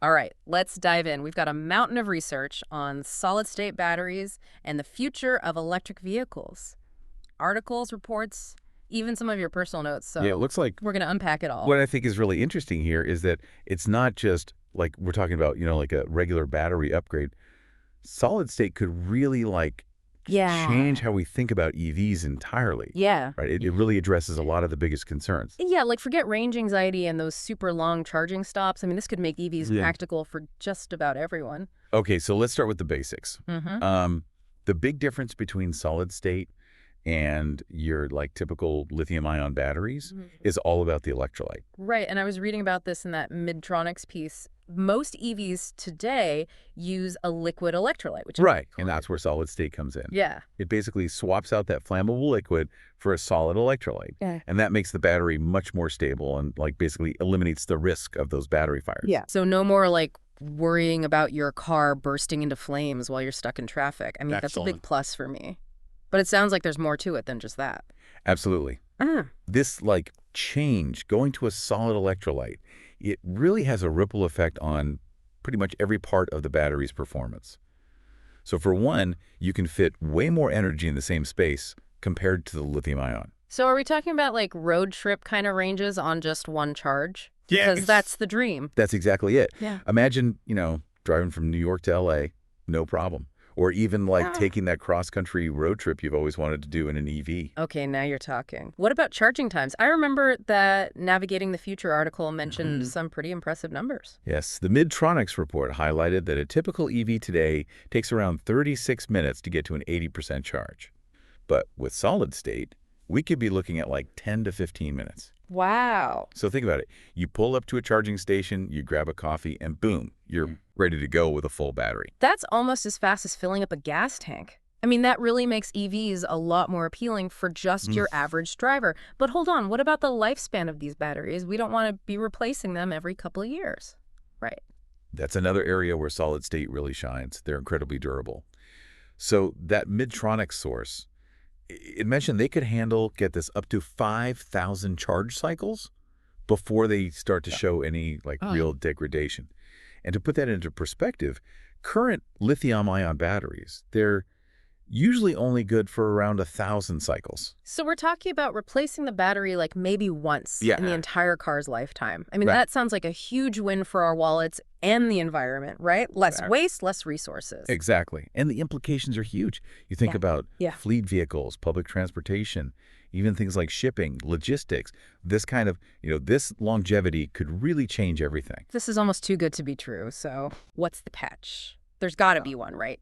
All right, let's dive in. We've got a mountain of research on solid-state batteries and the future of electric vehicles. Articles, reports, even some of your personal notes. Yeah, it So looks like we're going to unpack it all. what I think is really interesting here is that it's not just like we're talking about, like a regular battery upgrade. Solid state could really change Yeah. how we think about EVs entirely, Yeah. right? It really addresses a lot of the biggest concerns. Yeah, like forget range anxiety and those super long charging stops. I mean, this could make EVs Yeah. practical for just about everyone. Okay, so let's start with the basics. Mm-hmm. The big difference between solid state and your typical lithium-ion batteries is all about the electrolyte. Right, and I was reading about this in that Midtronics piece. Most EVs today use a liquid electrolyte, which is Right, and that's where solid state comes in. yeah. It basically swaps out that flammable liquid for a solid electrolyte. Yeah. And that makes the battery much more stable and basically eliminates the risk of those battery fires. Yeah. So no more worrying about your car bursting into flames while you're stuck in traffic. I mean, that's a big plus for me. But it sounds like there's more to it than just that. Absolutely. This change, going to a solid electrolyte, it really has a ripple effect on pretty much every part of the battery's performance. So for one, you can fit way more energy in the same space compared to the lithium-ion. So are we talking about road trip kind of ranges on just one charge? Because that's the dream. That's exactly it. Yeah. Imagine, driving from New York to LA, no problem. Or even taking that cross-country road trip you've always wanted to do in an EV. Okay, now you're talking. What about charging times? I remember that Navigating the Future article mentioned some pretty impressive numbers. Yes, the Midtronics report highlighted that a typical EV today takes around 36 minutes to get to an 80% charge. But with solid state, we could be looking at 10 to 15 minutes. Wow. So think about it. You pull up to a charging station, you grab a coffee, and boom, you're ready to go with a full battery. That's almost as fast as filling up a gas tank. I mean, that really makes EVs a lot more appealing for just your average driver. But hold on, what about the lifespan of these batteries? We don't want to be replacing them every couple of years. Right. That's another area where solid state really shines. They're incredibly durable. So that Midtronics source, it mentioned they could handle, get this, up to 5,000 charge cycles before they start to show any real degradation. And to put that into perspective, current lithium-ion batteries, they're usually only good for around 1,000 cycles. So we're talking about replacing the battery maybe once in the entire car's lifetime. I mean, that sounds like a huge win for our wallets and the environment, right? Less waste, less resources. Exactly. And the implications are huge. You think about fleet vehicles, public transportation, even things like shipping, logistics. This kind of, this longevity could really change everything. This is almost too good to be true. So what's the catch? There's got to be one, right?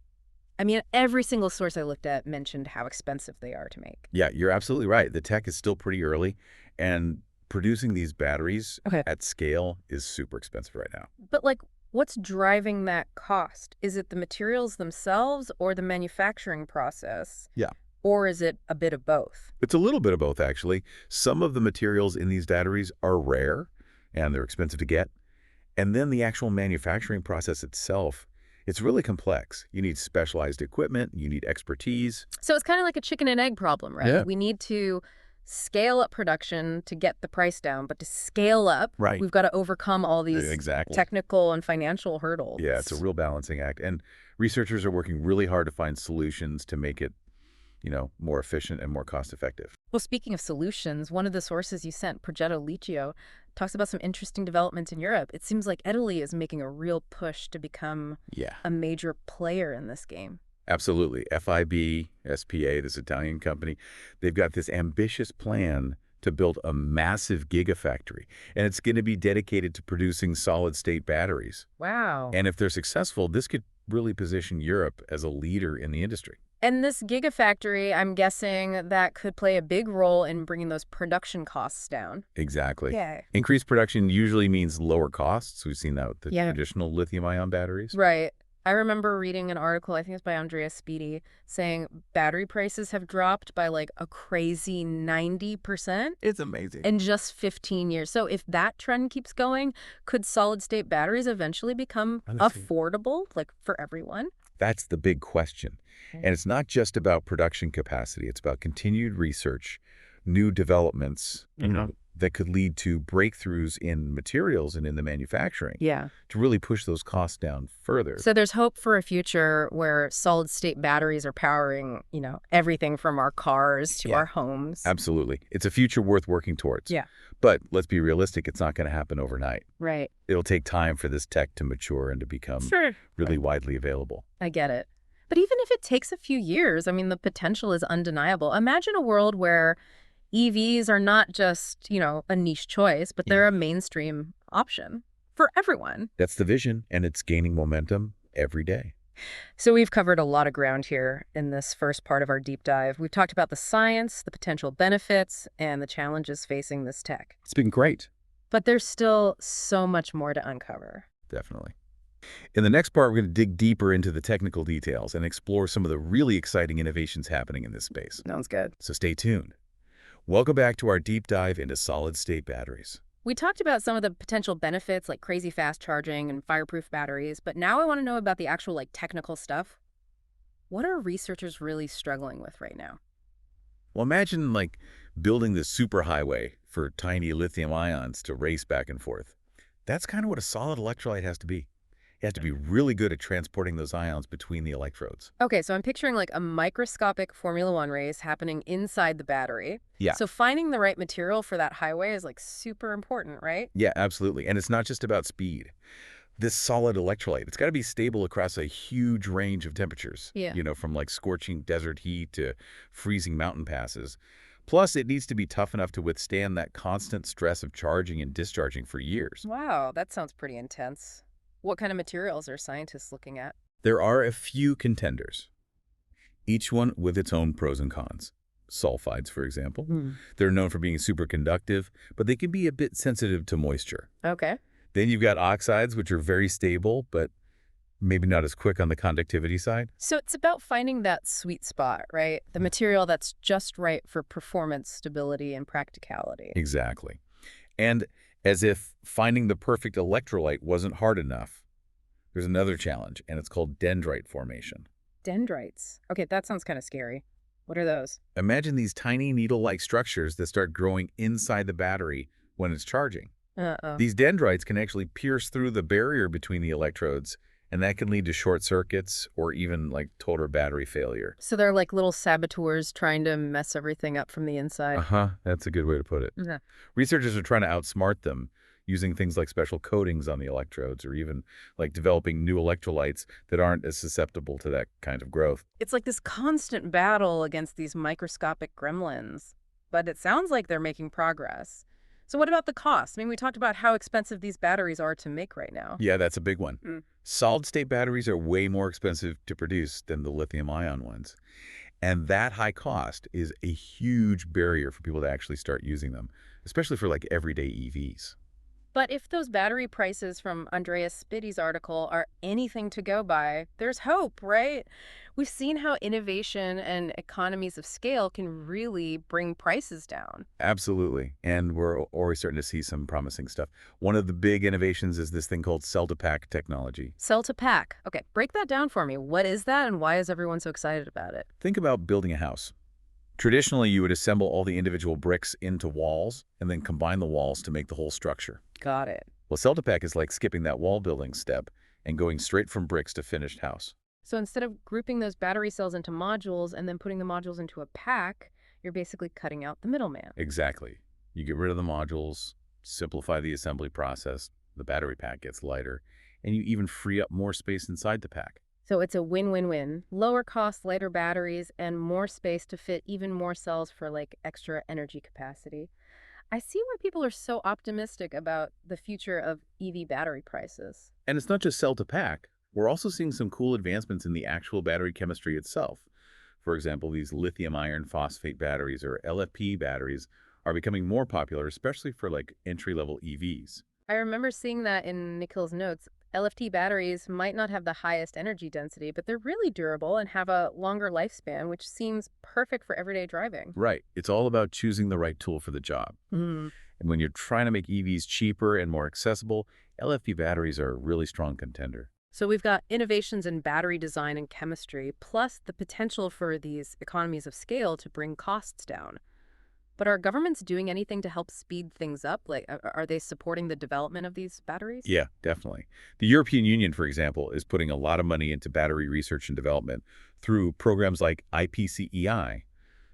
I mean, every single source I looked at mentioned how expensive they are to make. Yeah, you're absolutely right. The tech is still pretty early, and producing these batteries at scale is super expensive right now. But what's driving that cost? Is it the materials themselves or the manufacturing process? Yeah. Or is it a bit of both? It's a little bit of both, actually. Some of the materials in these batteries are rare, and they're expensive to get. And then the actual manufacturing process itself, it's really complex. You need specialized equipment, you need expertise. So it's kind of like a chicken and egg problem, right? Yeah. We need to scale up production to get the price down, but to scale up, we've got to overcome all these technical and financial hurdles. Yeah, it's a real balancing act. And researchers are working really hard to find solutions to make it, more efficient and more cost-effective. Well, speaking of solutions, one of the sources you sent, Progetto Licio, talks about some interesting developments in Europe. It seems like Italy is making a real push to become a major player in this game. Absolutely. FIB, SPA, this Italian company, they've got this ambitious plan to build a massive gigafactory, and it's going to be dedicated to producing solid-state batteries. Wow. And if they're successful, this could really position Europe as a leader in the industry. And this gigafactory, I'm guessing that could play a big role in bringing those production costs down. Exactly. Yeah. Increased production usually means lower costs. We've seen that with the traditional lithium-ion batteries. Right. I remember reading an article, I think it's by Andrea Speedy, saying battery prices have dropped by a crazy 90%. It's amazing. In just 15 years. So if that trend keeps going, could solid-state batteries eventually become affordable, for everyone? That's the big question. And it's not just about production capacity. It's about continued research, new developments, that could lead to breakthroughs in materials and in the manufacturing Yeah. to really push those costs down further. So there's hope for a future where solid-state batteries are powering, everything from our cars to Yeah, our homes. absolutely. It's a future worth working towards. Yeah. But let's be realistic, it's not going to happen overnight. Right. It'll take time for this tech to mature and to become Sure. really widely available. I get it. But even if it takes a few years, I mean, the potential is undeniable. Imagine a world where EVs are not just, a niche choice, but Yeah. they're a mainstream option for everyone. That's the vision, and it's gaining momentum every day. So we've covered a lot of ground here in this first part of our deep dive. We've talked about the science, the potential benefits, and the challenges facing this tech. It's been great. But there's still so much more to uncover. Definitely. In the next part, we're going to dig deeper into the technical details and explore some of the really exciting innovations happening in this space. Sounds good. So stay tuned. Welcome back to our deep dive into solid-state batteries. We talked about some of the potential benefits like crazy fast charging and fireproof batteries, but now I want to know about the actual technical stuff. What are researchers really struggling with right now? Well, imagine building this superhighway for tiny lithium ions to race back and forth. That's kind of what a solid electrolyte has to be. It has to be really good at transporting those ions between the electrodes. Okay, so I'm picturing a microscopic Formula One race happening inside the battery. Yeah. So finding the right material for that highway is super important, right? Yeah, absolutely. And it's not just about speed. This solid electrolyte, it's got to be stable across a huge range of temperatures. Yeah. From scorching desert heat to freezing mountain passes. Plus, it needs to be tough enough to withstand that constant stress of charging and discharging for years. Wow, that sounds pretty intense. What kind of materials are scientists looking at? There are a few contenders, each one with its own pros and cons. Sulfides, for example. They're known for being superconductive, but they can be a bit sensitive to moisture. Okay. Then you've got oxides, which are very stable, but maybe not as quick on the conductivity side. So it's about finding that sweet spot, right? The material that's just right for performance, stability, and practicality. Exactly. And as if finding the perfect electrolyte wasn't hard enough, there's another challenge, and it's called dendrite formation. Dendrites. Okay, that sounds kind of scary. What are those? Imagine these tiny needle-like structures that start growing inside the battery when it's charging. Uh-oh. These dendrites can actually pierce through the barrier between the electrodes, and that can lead to short circuits or even total battery failure. So they're like little saboteurs trying to mess everything up from the inside. That's a good way to put it. Yeah. Researchers are trying to outsmart them using things like special coatings on the electrodes or even developing new electrolytes that aren't as susceptible to that kind of growth. It's like this constant battle against these microscopic gremlins. But it sounds like they're making progress. So what about the cost? I mean, we talked about how expensive these batteries are to make right now. Yeah, that's a big one. Solid-state batteries are way more expensive to produce than the lithium-ion ones. And that high cost is a huge barrier for people to actually start using them, especially for everyday EVs. But if those battery prices from Andreas Spitty's article are anything to go by, there's hope, right? We've seen how innovation and economies of scale can really bring prices down. Absolutely. And we're already starting to see some promising stuff. One of the big innovations is this thing called cell-to-pack technology. Cell-to-pack. Okay, break that down for me. What is that and why is everyone so excited about it? Think about building a house. Traditionally, you would assemble all the individual bricks into walls and then combine the walls to make the whole structure. Got it. Well, cell-to-pack is like skipping that wall building step and going straight from bricks to finished house. So instead of grouping those battery cells into modules and then putting the modules into a pack, you're basically cutting out the middleman. Exactly. You get rid of the modules, simplify the assembly process, the battery pack gets lighter, and you even free up more space inside the pack. So it's a win-win-win. Lower cost, lighter batteries, and more space to fit even more cells for extra energy capacity. I see why people are so optimistic about the future of EV battery prices. And it's not just cell-to-pack. We're also seeing some cool advancements in the actual battery chemistry itself. For example, these lithium iron phosphate batteries or LFP batteries are becoming more popular, especially for entry-level EVs. I remember seeing that in Nikhil's notes. LFP batteries might not have the highest energy density, but they're really durable and have a longer lifespan, which seems perfect for everyday driving. Right. It's all about choosing the right tool for the job. And when you're trying to make EVs cheaper and more accessible, LFP batteries are a really strong contender. So we've got innovations in battery design and chemistry, plus the potential for these economies of scale to bring costs down. But are governments doing anything to help speed things up? Like, are they supporting the development of these batteries? Yeah, definitely. The European Union, for example, is putting a lot of money into battery research and development through programs like IPCEI,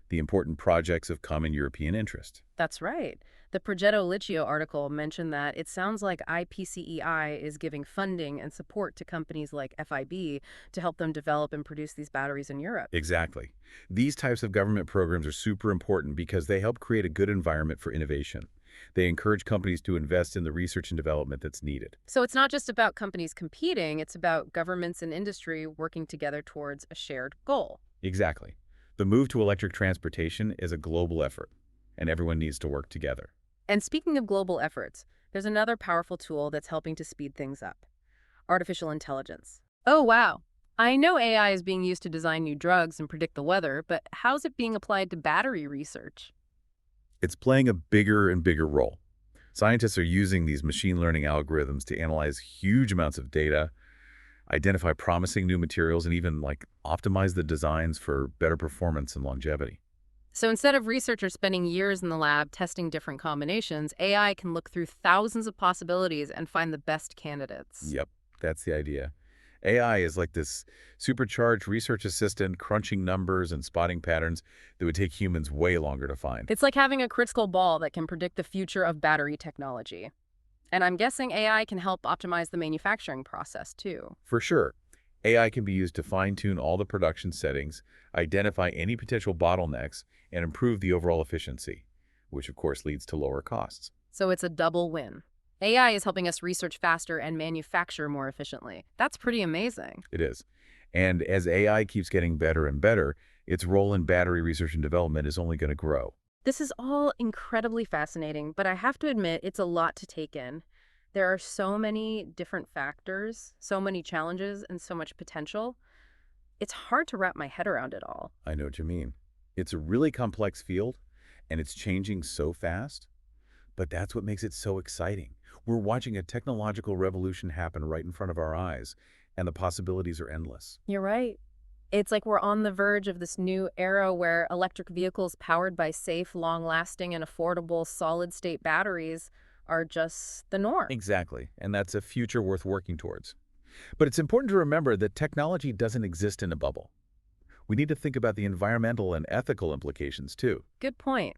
the important projects of common European interest. That's right. The Progetto Licio article mentioned that it sounds like IPCEI is giving funding and support to companies like FIB to help them develop and produce these batteries in Europe. Exactly. These types of government programs are super important because they help create a good environment for innovation. They encourage companies to invest in the research and development that's needed. So it's not just about companies competing, it's about governments and industry working together towards a shared goal. Exactly. The move to electric transportation is a global effort, and everyone needs to work together. And speaking of global efforts, there's another powerful tool that's helping to speed things up: artificial intelligence. Oh, wow. I know AI is being used to design new drugs and predict the weather, but how's it being applied to battery research? It's playing a bigger and bigger role. Scientists are using these machine learning algorithms to analyze huge amounts of data, identify promising new materials, and even optimize the designs for better performance and longevity. So instead of researchers spending years in the lab testing different combinations, AI can look through thousands of possibilities and find the best candidates. Yep, that's the idea. AI is like this supercharged research assistant crunching numbers and spotting patterns that would take humans way longer to find. It's like having a crystal ball that can predict the future of battery technology. And I'm guessing AI can help optimize the manufacturing process too. For sure, AI can be used to fine-tune all the production settings, identify any potential bottlenecks, and improve the overall efficiency, which of course leads to lower costs. So it's a double win. AI is helping us research faster and manufacture more efficiently. That's pretty amazing. It is. And as AI keeps getting better and better, its role in battery research and development is only going to grow. This is all incredibly fascinating, but I have to admit it's a lot to take in. There are so many different factors, so many challenges, and so much potential. It's hard to wrap my head around it all. I know what you mean. It's a really complex field, and it's changing so fast, but that's what makes it so exciting. We're watching a technological revolution happen right in front of our eyes, and the possibilities are endless. You're right. It's like we're on the verge of this new era where electric vehicles powered by safe, long-lasting, and affordable solid-state batteries are just the norm. Exactly, and that's a future worth working towards. But it's important to remember that technology doesn't exist in a bubble. We need to think about the environmental and ethical implications too. Good point.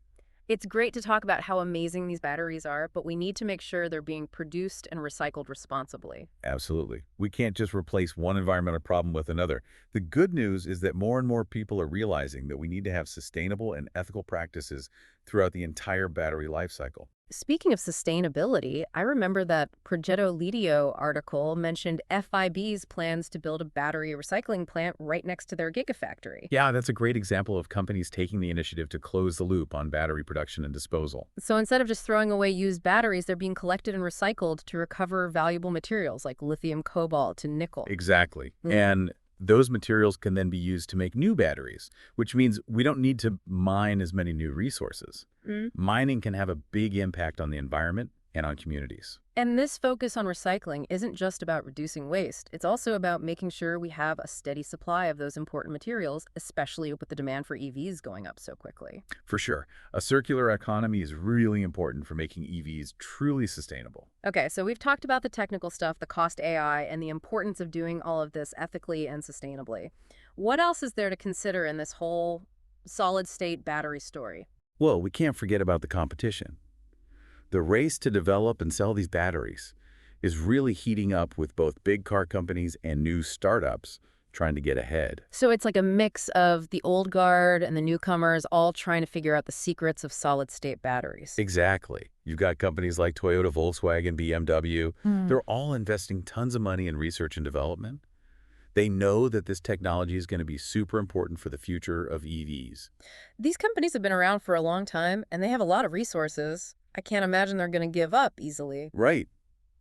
It's great to talk about how amazing these batteries are, but we need to make sure they're being produced and recycled responsibly. Absolutely. We can't just replace one environmental problem with another. The good news is that more and more people are realizing that we need to have sustainable and ethical practices throughout the entire battery life cycle. Speaking of sustainability, I remember that Progetto Lidio article mentioned FIB's plans to build a battery recycling plant right next to their gigafactory. Yeah, that's a great example of companies taking the initiative to close the loop on battery production and disposal. So instead of just throwing away used batteries, they're being collected and recycled to recover valuable materials like lithium, cobalt, and nickel. Exactly. And those materials can then be used to make new batteries, which means we don't need to mine as many new resources. Mm. Mining can have a big impact on the environment and on communities. And this focus on recycling isn't just about reducing waste. It's also about making sure we have a steady supply of those important materials, especially with the demand for EVs going up so quickly. For sure, a circular economy is really important for making EVs truly sustainable. Okay, so we've talked about the technical stuff, the cost AI, and the importance of doing all of this ethically and sustainably. What else is there to consider in this whole solid-state battery story? Well, we can't forget about the competition. The race to develop and sell these batteries is really heating up with both big car companies and new startups trying to get ahead. So it's like a mix of the old guard and the newcomers all trying to figure out the secrets of solid-state batteries. Exactly. You've got companies like Toyota, Volkswagen, BMW. They're all investing tons of money in research and development. They know that this technology is going to be super important for the future of EVs. These companies have been around for a long time, and they have a lot of resources. I can't imagine they're going to give up easily. Right.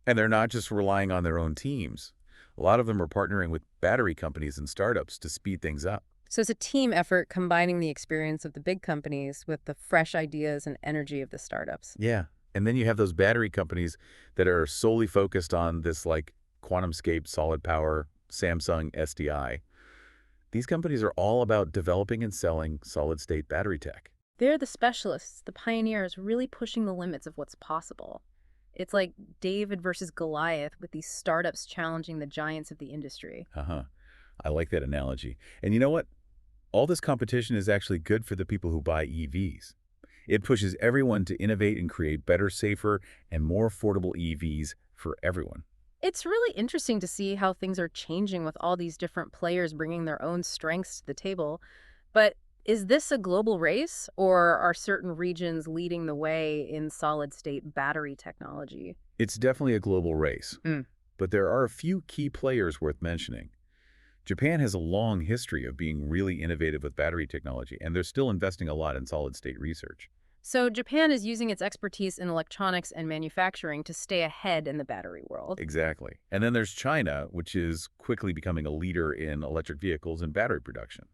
And they're not just relying on their own teams. A lot of them are partnering with battery companies and startups to speed things up. So it's a team effort combining the experience of the big companies with the fresh ideas and energy of the startups. Yeah. And then you have those battery companies that are solely focused on this QuantumScape, solid power, Samsung, SDI. These companies are all about developing and selling solid-state battery tech. They're the specialists, the pioneers, really pushing the limits of what's possible. It's like David versus Goliath with these startups challenging the giants of the industry. Uh-huh. I like that analogy. And you know what? All this competition is actually good for the people who buy EVs. It pushes everyone to innovate and create better, safer, and more affordable EVs for everyone. It's really interesting to see how things are changing with all these different players bringing their own strengths to the table. But is this a global race, or are certain regions leading the way in solid-state battery technology? It's definitely a global race, Mm. but there are a few key players worth mentioning. Japan has a long history of being really innovative with battery technology, and they're still investing a lot in solid-state research. So Japan is using its expertise in electronics and manufacturing to stay ahead in the battery world. Exactly. And then there's China, which is quickly becoming a leader in electric vehicles and battery production.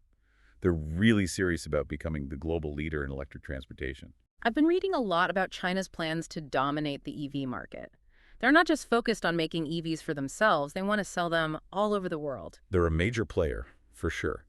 They're really serious about becoming the global leader in electric transportation. I've been reading a lot about China's plans to dominate the EV market. They're not just focused on making EVs for themselves, they want to sell them all over the world. They're a major player, for sure.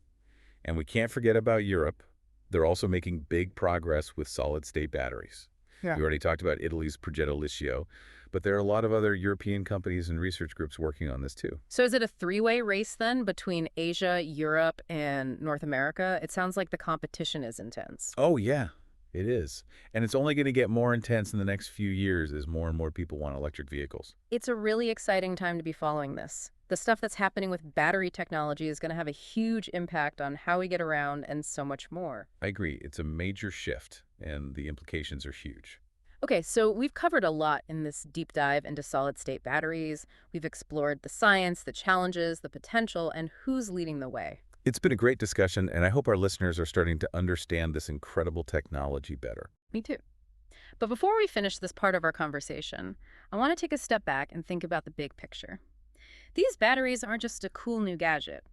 And we can't forget about Europe. They're also making big progress with solid-state batteries. Yeah. We already talked about Italy's Progetto Liscio, but there are a lot of other European companies and research groups working on this too. So is it a three-way race then between Asia, Europe, and North America? It sounds like the competition is intense. Oh, yeah, it is. And it's only going to get more intense in the next few years as more and more people want electric vehicles. It's a really exciting time to be following this. The stuff that's happening with battery technology is going to have a huge impact on how we get around and so much more. I agree. It's a major shift, and the implications are huge. Okay, so we've covered a lot in this deep dive into solid-state batteries. We've explored the science, the challenges, the potential, and who's leading the way. It's been a great discussion, and I hope our listeners are starting to understand this incredible technology better. Me too. But before we finish this part of our conversation, I want to take a step back and think about the big picture. These batteries aren't just a cool new gadget.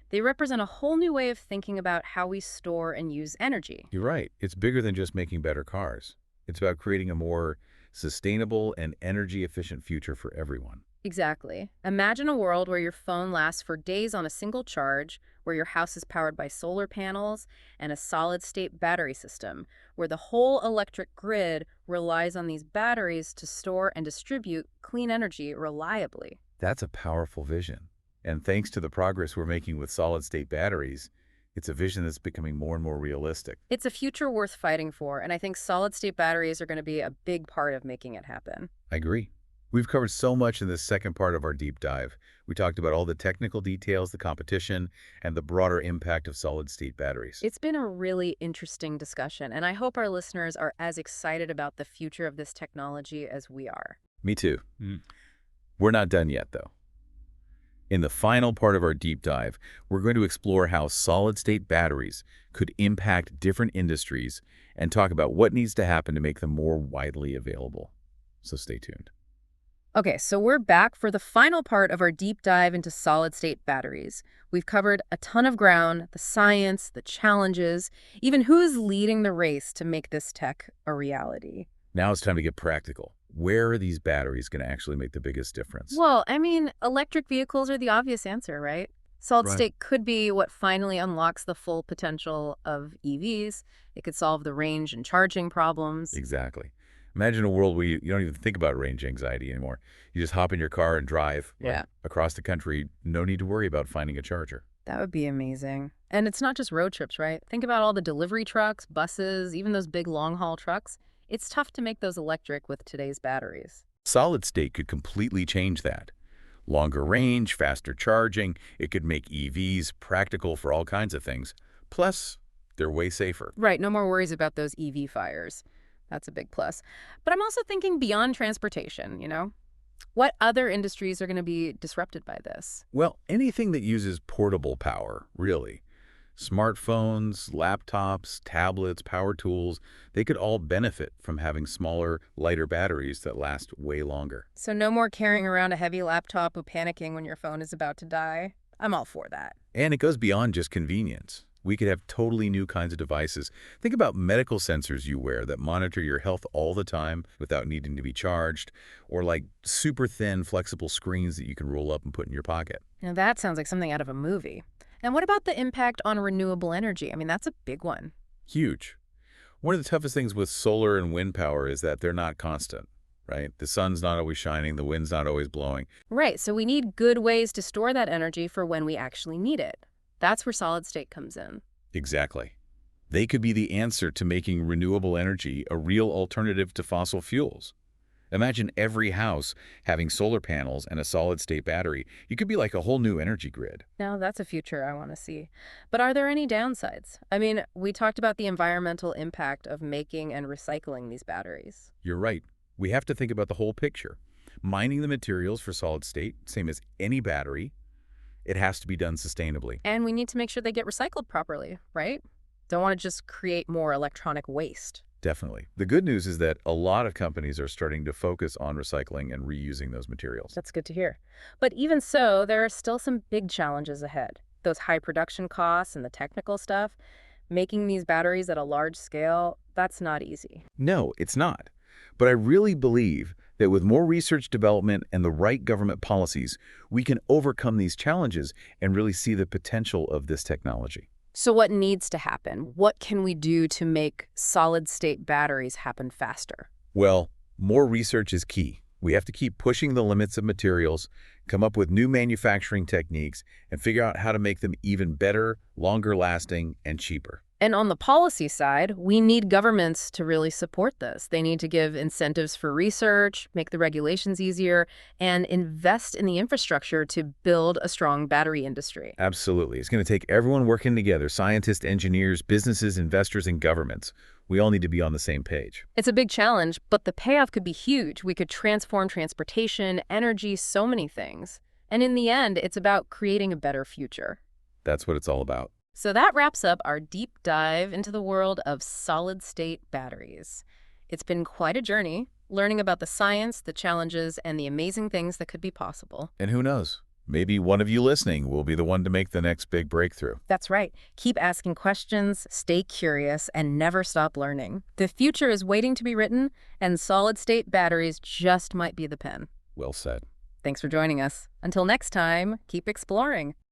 They represent a whole new way of thinking about how we store and use energy. You're right. It's bigger than just making better cars. It's about creating a more sustainable and energy-efficient future for everyone. Exactly. Imagine a world where your phone lasts for days on a single charge, where your house is powered by solar panels and a solid-state battery system, where the whole electric grid relies on these batteries to store and distribute clean energy reliably. That's a powerful vision. And thanks to the progress we're making with solid-state batteries, it's a vision that's becoming more and more realistic. It's a future worth fighting for, and I think solid-state batteries are going to be a big part of making it happen. I agree. We've covered so much in this second part of our deep dive. We talked about all the technical details, the competition, and the broader impact of solid-state batteries. It's been a really interesting discussion, and I hope our listeners are as excited about the future of this technology as we are. Me too. We're not done yet, though. In the final part of our deep dive, we're going to explore how solid-state batteries could impact different industries and talk about what needs to happen to make them more widely available. So stay tuned. Okay, so we're back for the final part of our deep dive into solid-state batteries. We've covered a ton of ground, the science, the challenges, even who's leading the race to make this tech a reality. Now it's time to get practical. Where are these batteries going to actually make the biggest difference? Well, I mean, electric vehicles are the obvious answer, right? Solid Right. state could be what finally unlocks the full potential of EVs. It could solve the range and charging problems. Exactly. Imagine a world where you don't even think about range anxiety anymore. You just hop in your car and drive Yeah. across the country. No need to worry about finding a charger. That would be amazing. And it's not just road trips, right? Think about all the delivery trucks, buses, even those big long-haul trucks. It's tough to make those electric with today's batteries. Solid state could completely change that. Longer range, faster charging, it could make EVs practical for all kinds of things. Plus, they're way safer. Right, no more worries about those EV fires. That's a big plus. But I'm also thinking beyond transportation, you know? What other industries are going to be disrupted by this? Well, anything that uses portable power, really. Smartphones, laptops, tablets, power tools, they could all benefit from having smaller, lighter batteries that last way longer. So no more carrying around a heavy laptop or panicking when your phone is about to die. I'm all for that. And it goes beyond just convenience. We could have totally new kinds of devices. Think about medical sensors you wear that monitor your health all the time without needing to be charged, or like super thin, flexible screens that you can roll up and put in your pocket. Now that sounds like something out of a movie. And what about the impact on renewable energy? I mean, that's a big one. Huge. One of the toughest things with solar and wind power is that they're not constant, right? The sun's not always shining, the wind's not always blowing. Right, so we need good ways to store that energy for when we actually need it. That's where solid state comes in. Exactly. They could be the answer to making renewable energy a real alternative to fossil fuels. Imagine every house having solar panels and a solid-state battery. You could be like a whole new energy grid. Now, that's a future I want to see. But are there any downsides? I mean, we talked about the environmental impact of making and recycling these batteries. You're right. We have to think about the whole picture. Mining the materials for solid-state, same as any battery, it has to be done sustainably. And we need to make sure they get recycled properly, right? Don't want to just create more electronic waste. Definitely. The good news is that a lot of companies are starting to focus on recycling and reusing those materials. That's good to hear. But even so, there are still some big challenges ahead. Those high production costs and the technical stuff, making these batteries at a large scale, that's not easy. No, it's not. But I really believe that with more research development and the right government policies, we can overcome these challenges and really see the potential of this technology. So what needs to happen? What can we do to make solid-state batteries happen faster? Well, more research is key. We have to keep pushing the limits of materials, come up with new manufacturing techniques, and figure out how to make them even better, longer lasting, and cheaper. And on the policy side, we need governments to really support this. They need to give incentives for research, make the regulations easier, and invest in the infrastructure to build a strong battery industry. Absolutely. It's going to take everyone working together, scientists, engineers, businesses, investors, and governments. We all need to be on the same page. It's a big challenge, but the payoff could be huge. We could transform transportation, energy, so many things. And in the end, it's about creating a better future. That's what it's all about. So that wraps up our deep dive into the world of solid-state batteries. It's been quite a journey, learning about the science, the challenges, and the amazing things that could be possible. And who knows? Maybe one of you listening will be the one to make the next big breakthrough. That's right. Keep asking questions, stay curious, and never stop learning. The future is waiting to be written, and solid-state batteries just might be the pen. Well said. Thanks for joining us. Until next time, keep exploring.